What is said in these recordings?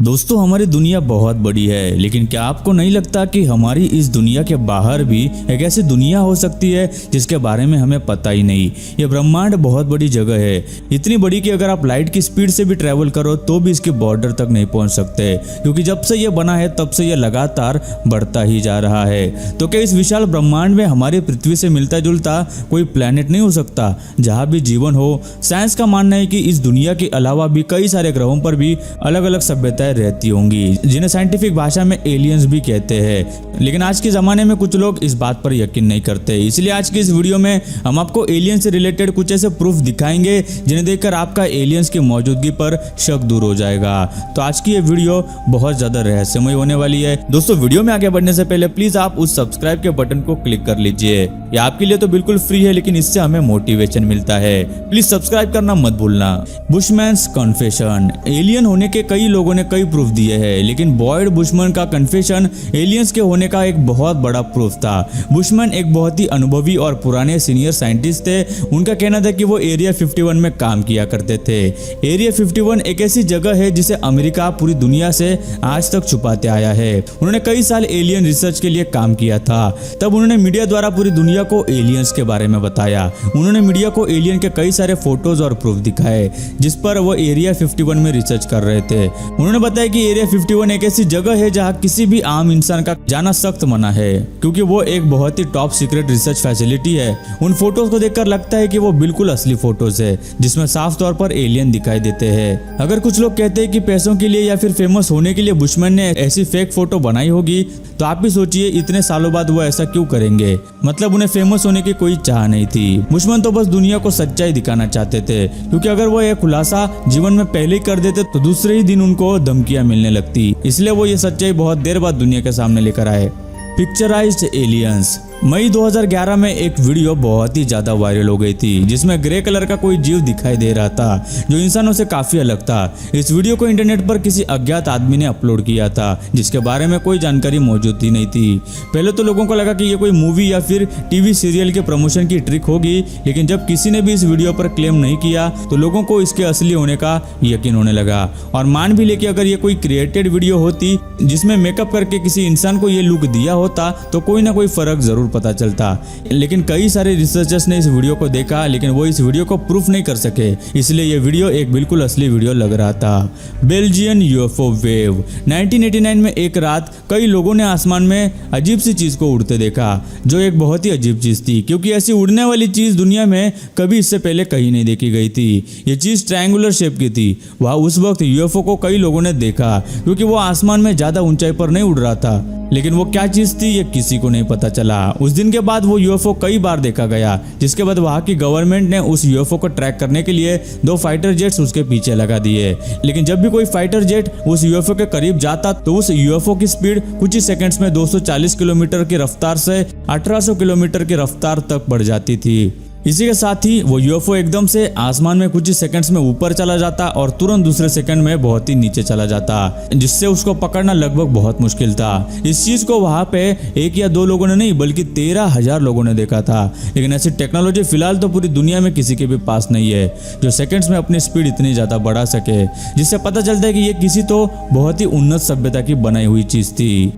दोस्तों हमारी दुनिया बहुत बड़ी है, लेकिन क्या आपको नहीं लगता कि हमारी इस दुनिया के बाहर भी एक ऐसी दुनिया हो सकती है जिसके बारे में हमें पता ही नहीं। ये ब्रह्मांड बहुत बड़ी जगह है, इतनी बड़ी कि अगर आप लाइट की स्पीड से भी ट्रैवल करो तो भी इसके बॉर्डर तक नहीं पहुंच सकते, क्योंकि जब से ये बना है तब से ये लगातार बढ़ता ही जा रहा है। तो क्या इस विशाल ब्रह्मांड में हमारी पृथ्वी से मिलता जुलता कोई प्लेनेट नहीं हो सकता जहाँ भी जीवन हो? साइंस का मानना है कि इस दुनिया के अलावा भी कई सारे ग्रहों पर भी अलग अलग सभ्यताएं रहती होंगी, जिन्हें साइंटिफिक भाषा में एलियंस भी कहते हैं। लेकिन आज के जमाने में कुछ लोग इस बात पर यकीन नहीं करते, इसलिए आज की इस वीडियो में हम आपको एलियन से रिलेटेड कुछ ऐसे प्रूफ दिखाएंगे जिन्हें देखकर आपका एलियंस की मौजूदगी पर शक दूर हो जाएगा। तो आज की ये वीडियो बहुत ज्यादा रहस्यमय होने वाली है। दोस्तों वीडियो में आगे बढ़ने से पहले प्लीज आप उस सब्सक्राइब के बटन को क्लिक कर लीजिए। ये आपके लिए तो बिल्कुल फ्री है, लेकिन इससे हमें मोटिवेशन मिलता है। प्लीज सब्सक्राइब करना मत भूलना। बुशमैन्स कन्फेशन। एलियन होने के कई लोगों ने कई प्रूफ दिए हैं, लेकिन बॉयड बुशमैन का कन्फेशन एलियंस के होने का एक बहुत बड़ा प्रूफ था। बुशमैन एक बहुत ही अनुभवी और पुराने सीनियर साइंटिस्ट थे। उनका कहना था कि वो एरिया 51 में काम किया करते थे। एरिया 51 एक ऐसी जगह है जिसे अमेरिका पूरी दुनिया से आज तक छुपाते आया है। उन्होंने कई साल एलियन रिसर्च के लिए काम किया था। तब उन्होंने मीडिया द्वारा पूरी दुनिया को एलियंस के बारे में बताया। उन्होंने मीडिया को एलियन के कई सारे फोटोज और प्रूफ दिखाए जिस पर वो एरिया 51 में रिसर्च कर रहे थे। उन्होंने बताया कि एरिया 51 एक ऐसी जगह है जहां किसी भी आम इंसान का जाना सख्त मना है, क्योंकि वो एक बहुत ही टॉप सीक्रेट रिसर्च फैसिलिटी है। उन फोटोज को देखकर लगता है कि वो बिल्कुल असली फोटोज है, जिसमें साफ तौर पर एलियन दिखाई देते हैं। अगर कुछ लोग कहते हैं कि पैसों के लिए या फिर फेमस होने के लिए बुशमैन ने ऐसी फेक फोटो बनाई होगी, तो आप भी सोचिए इतने सालों बाद वो ऐसा क्यों करेंगे। मतलब उन्हें फेमस होने की कोई चाह नहीं थी। बुशमैन तो बस दुनिया को सच्चाई दिखाना चाहते थे, क्योंकि अगर वो यह खुलासा जीवन में पहले ही कर देते तो दूसरे ही दिन उनको धमकियां मिलने लगती। इसलिए वो ये सच्चाई बहुत देर बाद दुनिया के सामने लेकर आए। Picturised aliens. मई 2011 में एक वीडियो बहुत ही ज्यादा वायरल हो गई थी, जिसमें ग्रे कलर का कोई जीव दिखाई दे रहा था जो इंसानों से काफी अलग था। इस वीडियो को इंटरनेट पर किसी अज्ञात आदमी ने अपलोड किया था, जिसके बारे में कोई जानकारी मौजूद ही नहीं थी। पहले तो लोगों को लगा कि ये कोई मूवी या फिर टीवी सीरियल के प्रमोशन की ट्रिक होगी, लेकिन जब किसी ने भी इस वीडियो पर क्लेम नहीं किया तो लोगों को इसके असली होने का यकीन होने लगा। और मान भी ले कि अगर ये कोई क्रिएटेड वीडियो होती जिसमें मेकअप करके किसी इंसान को ये लुक दिया होता तो कोई ना कोई फर्क जरूर पता चलता। लेकिन कई सारे रिसर्चर्स ने इस वीडियो को देखा, लेकिन वो इस वीडियो को प्रूफ नहीं कर सके, इसलिए ये वीडियो एक बिल्कुल असली वीडियो लग रहा था। Belgian UFO wave. 1989 में एक रात कई लोगों ने आसमान में अजीब सी चीज को उड़ते देखा, जो एक बहुत ही अजीब चीज थी, क्योंकि ऐसी उड़ने वाली चीज दुनिया में कभी इससे पहले कहीं नहीं देखी गई थी। ये चीज ट्रायंगुलर शेप की थी। वह उस वक्त यूएफओ को कई लोगों ने देखा, क्योंकि वो आसमान में ज्यादा ऊंचाई पर नहीं उड़ रहा था, लेकिन वो क्या चीज थी ये किसी को नहीं पता चला। उस दिन के बाद वो यूएफओ कई बार देखा गया, जिसके बाद वहां की गवर्नमेंट ने उस यूएफओ को ट्रैक करने के लिए 2 फाइटर जेट्स उसके पीछे लगा दिए। लेकिन जब भी कोई फाइटर जेट उस यूएफओ के करीब जाता तो उस यूएफओ की स्पीड कुछ ही सेकंड्स में 240 किलोमीटर की रफ्तार से 1800 किलोमीटर की रफ्तार तक बढ़ जाती थी। इसी के साथ ही वो यूएफओ एकदम से आसमान में कुछ ही सेकंड्स में ऊपर चला जाता और तुरंत दूसरे सेकंड में बहुत ही नीचे चला जाता, जिससे उसको पकड़ना लगभग बहुत मुश्किल था। इस चीज को वहां पे 1 या 2 लोगों ने नहीं बल्कि 13,000 लोगों ने देखा था। लेकिन ऐसी टेक्नोलॉजी फिलहाल तो पूरी दुनिया में किसी के भी पास नहीं है जो सेकंड्स में अपनी स्पीड इतनी ज्यादा बढ़ा सके, जिससे पता चलता है कि ये किसी तो बहुत ही उन्नत सभ्यता की बनाई हुई चीज थी।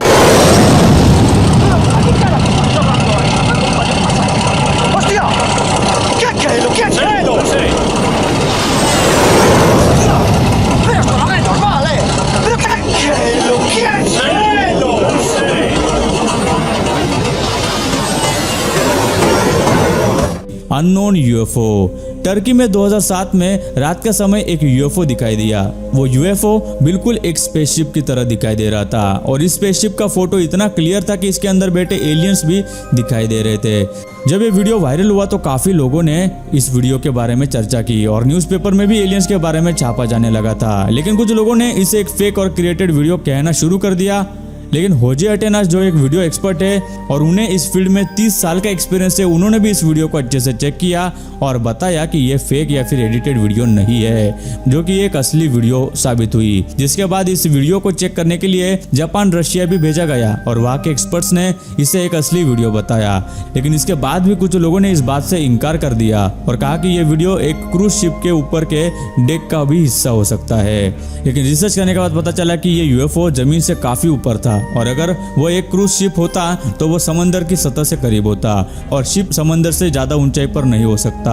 Unknown UFO. टर्की में 2007 में रात का समय एक यूएफओ दिखाई दिया। वो यूएफओ बिल्कुल एक स्पेसशिप की तरह दिखाई दे रहा था, और इस स्पेसशिप का फोटो इतना क्लियर था कि इसके अंदर बैठे एलियंस भी दिखाई दे रहे थे। जब ये वीडियो वायरल हुआ तो काफी लोगों ने इस वीडियो के बारे में चर्चा की और न्यूज़पेपर में भी एलियंस के बारे में छापा जाने लगा था। लेकिन कुछ लोगों ने इसे एक फेक और क्रिएटेड वीडियो कहना शुरू कर दिया। लेकिन होजे अटेनास जो एक वीडियो एक्सपर्ट है और उन्हें इस फील्ड में 30 साल का एक्सपीरियंस है, उन्होंने भी इस वीडियो को अच्छे से चेक किया और बताया कि ये फेक या फिर एडिटेड वीडियो नहीं है, जो कि एक असली वीडियो साबित हुई। जिसके बाद इस वीडियो को चेक करने के लिए जापान, रशिया भी भेजा गया और वहाँ के एक्सपर्ट्स ने इसे एक असली वीडियो बताया। लेकिन इसके बाद भी कुछ लोगों ने इस बात से इनकार कर दिया और कहा कि ये वीडियो एक क्रूज शिप के ऊपर के डेक का भी हिस्सा हो सकता है। लेकिन रिसर्च करने के बाद पता चला कि ये यूएफओ जमीन से काफी ऊपर था और अगर वो एक क्रूज शिप होता तो वो समंदर की सतह से करीब होता और शिप समंदर से ज्यादा ऊंचाई पर नहीं हो सकता।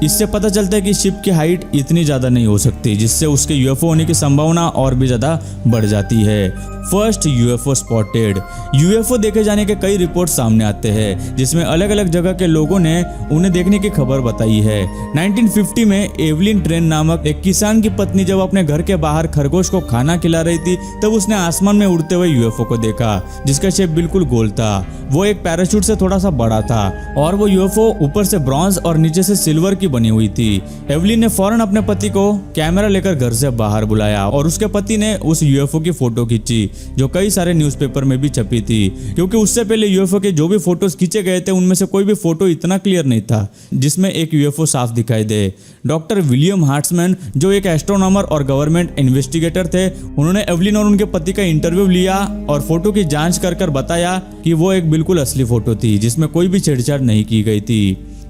इससे पता चलता है कि शिप की हाइट इतनी ज्यादा नहीं हो सकती, जिससे उसके यूएफओ होने की संभावना और भी ज्यादा बढ़ जाती है। First UFO spotted. यूएफओ देखे जाने के कई रिपोर्ट सामने आते हैं, जिसमें अलग अलग जगह के लोगों ने उन्हें देखने की खबर बताई है। 1950 में एवलिन ट्रेन नामक एक किसान की पत्नी जब अपने घर के बाहर खरगोश को खाना खिला रही थी, तब उसने आसमान में उड़ते हुए यूएफओ को देखा, जिसका शेप बिल्कुल गोल था। वो एक पैराशूट से थोड़ा सा बड़ा था और वो यूएफओ ऊपर से ब्रॉन्ज और नीचे से सिल्वर की बनी हुई थी। एवलिन ने फौरन अपने पति को कैमरा लेकर घर से बाहर बुलाया और उसके पति ने उस यूएफओ की फोटो खींची, जो कई सारे न्यूज़पेपर में भी छपी थी, क्योंकि उससे पहले यूएफओ के जो भी फोटोज खींचे गए थे उनमें से कोई भी फोटो इतना क्लियर नहीं था जिसमें एक यूएफओ साफ दिखाई दे। डॉक्टर विलियम हार्ट्समैन, जो एक एस्ट्रोनॉमर और गवर्नमेंट इन्वेस्टिगेटर थे, उन्होंने एवलिन और उनके पति का इंटरव्यू लिया और फोटो की जांच कर बताया कि वो एक बिल्कुल असली फोटो थी, जिसमें कोई भी छेड़छाड़ नहीं की गई थी।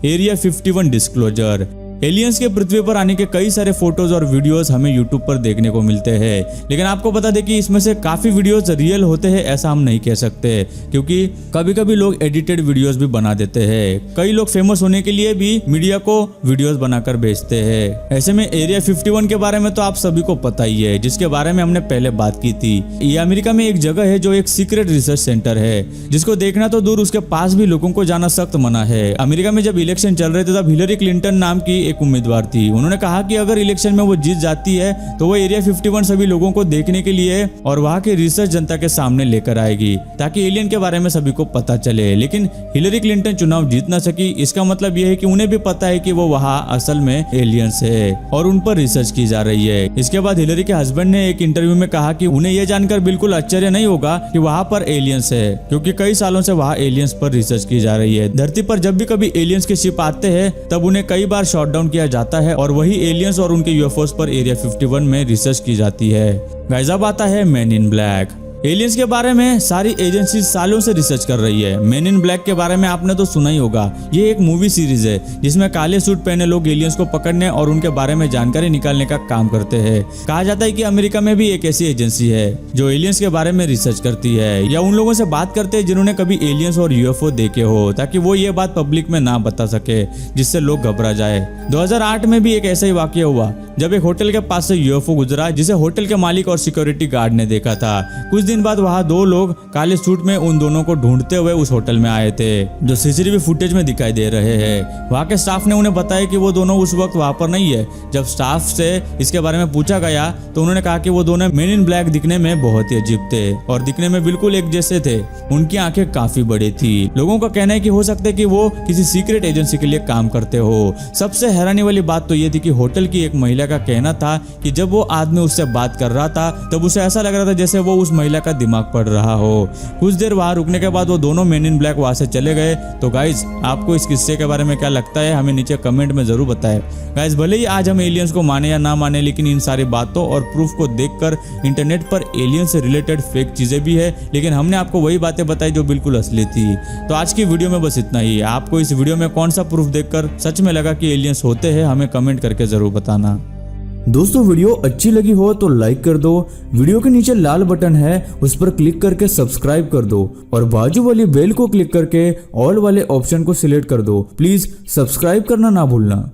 Area 51 disclosure. एलियंस के पृथ्वी पर आने के कई सारे फोटोज और वीडियोस हमें यूट्यूब पर देखने को मिलते हैं, लेकिन आपको बता दें कि इसमें से काफी वीडियोस रियल होते हैं ऐसा हम नहीं कह सकते, क्योंकि कभी कभी लोग एडिटेड वीडियोस भी बना देते हैं। कई लोग फेमस होने के लिए भी मीडिया को वीडियोस बनाकर भेजते हैं। ऐसे में एरिया 51 के बारे में तो आप सभी को पता ही है, जिसके बारे में हमने पहले बात की थी। ये अमेरिका में एक जगह है जो एक सीक्रेट रिसर्च सेंटर है, जिसको देखना तो दूर, उसके पास भी लोगों को जाना सख्त मना है। अमेरिका में जब इलेक्शन चल रहे थे तब हिलरी क्लिंटन नाम की एक उम्मीदवार थी। उन्होंने कहा कि अगर इलेक्शन में वो जीत जाती है तो वो एरिया 51 सभी लोगों को देखने के लिए और वहां के रिसर्च जनता के सामने लेकर आएगी, ताकि एलियन के बारे में सभी को पता चले। लेकिन हिलरी क्लिंटन चुनाव जीत ना सकी। इसका मतलब यह है कि उन्हें भी पता है कि वो वहां असल में एलियंस है और उन पर रिसर्च की जा रही है। इसके बाद हिलरी के हस्बैंड ने एक इंटरव्यू में कहा कि उन्हें यह जानकर बिल्कुल आश्चर्य नहीं होगा कि वहां पर एलियंस है, क्योंकि कई सालों से वहां एलियंस पर रिसर्च की जा रही है। धरती पर जब भी कभी एलियंस के शिप आते हैं तब उन्हें कई बार शॉट डाउन किया जाता है और वही एलियंस और उनके यूएफओस पर एरिया 51 में रिसर्च की जाती है। गाइस, अब आता है मैन इन ब्लैक। एलियंस के बारे में सारी एजेंसी सालों से रिसर्च कर रही है। मैन इन ब्लैक के बारे में आपने तो सुना ही होगा। ये एक मूवी सीरीज है जिसमें काले सूट पहने लोग एलियंस को पकड़ने और उनके बारे में जानकारी निकालने का काम करते हैं। कहा जाता है कि अमेरिका में भी एक ऐसी एजेंसी है जो एलियंस के बारे में रिसर्च करती है या उन लोगों से बात करते हैं जिन्होंने कभी एलियंस और यूएफओ देखे हो, ताकि वो ये बात पब्लिक में ना बता सके, जिससे लोग घबरा जाए। 2008 में भी एक ऐसा ही वाकया हुआ जब एक होटल के पास से यूएफओ गुजरा, जिसे होटल के मालिक और सिक्योरिटी गार्ड ने देखा था। कुछ दिन बाद वहां दो लोग काले सूट में उन दोनों को ढूंढते हुए उस होटल में आए थे, जो सीसीटीवी फुटेज में दिखाई दे रहे हैं। वहां के स्टाफ ने उन्हें बताया कि वो दोनों उस वक्त वहां पर नहीं है। जब स्टाफ से इसके बारे में पूछा गया तो उन्होंने कहा कि वो दोनों मेन इन ब्लैक दिखने में बहुत ही अजीब थे और दिखने में बिल्कुल एक जैसे थे। उनकी आंखें काफी बड़ी थी। लोगों का कहना है कि हो सकता है कि वो किसी सीक्रेट एजेंसी के लिए काम करते हो। सबसे हैरानी वाली बात तो ये थी कि होटल की एक महिला का कहना था कि जब वो आदमी उससे बात कर रहा था तब उसे ऐसा लग रहा था जैसे वो उस महिला का दिमाग पढ़ रहा हो। कुछ देर वहां रुकने के बाद वो दोनों मेन इन ब्लैक वहां से चले गए। तो गाइज, आपको इस किस्से के बारे में क्या लगता है हमें नीचे कमेंट में जरूर बताएं। गाइज, भले ही आज हम एलियंस को माने या ना माने, लेकिन इन सारी बातों और प्रूफ को देखकर इंटरनेट पर एलियन से रिलेटेड फेक चीजें भी है, लेकिन हमने आपको वही बातें बताई जो बिल्कुल असली थी। तो आज की वीडियो में बस इतना ही। आपको इस वीडियो में कौन सा प्रूफ देखकर सच में लगा कि एलियंस होते हैं, हमें कमेंट करके जरूर बताना। दोस्तों, वीडियो अच्छी लगी हो तो लाइक कर दो। वीडियो के नीचे लाल बटन है, उस पर क्लिक करके सब्सक्राइब कर दो और बाजू वाली बेल को क्लिक करके ऑल वाले ऑप्शन को सिलेक्ट कर दो। प्लीज सब्सक्राइब करना ना भूलना।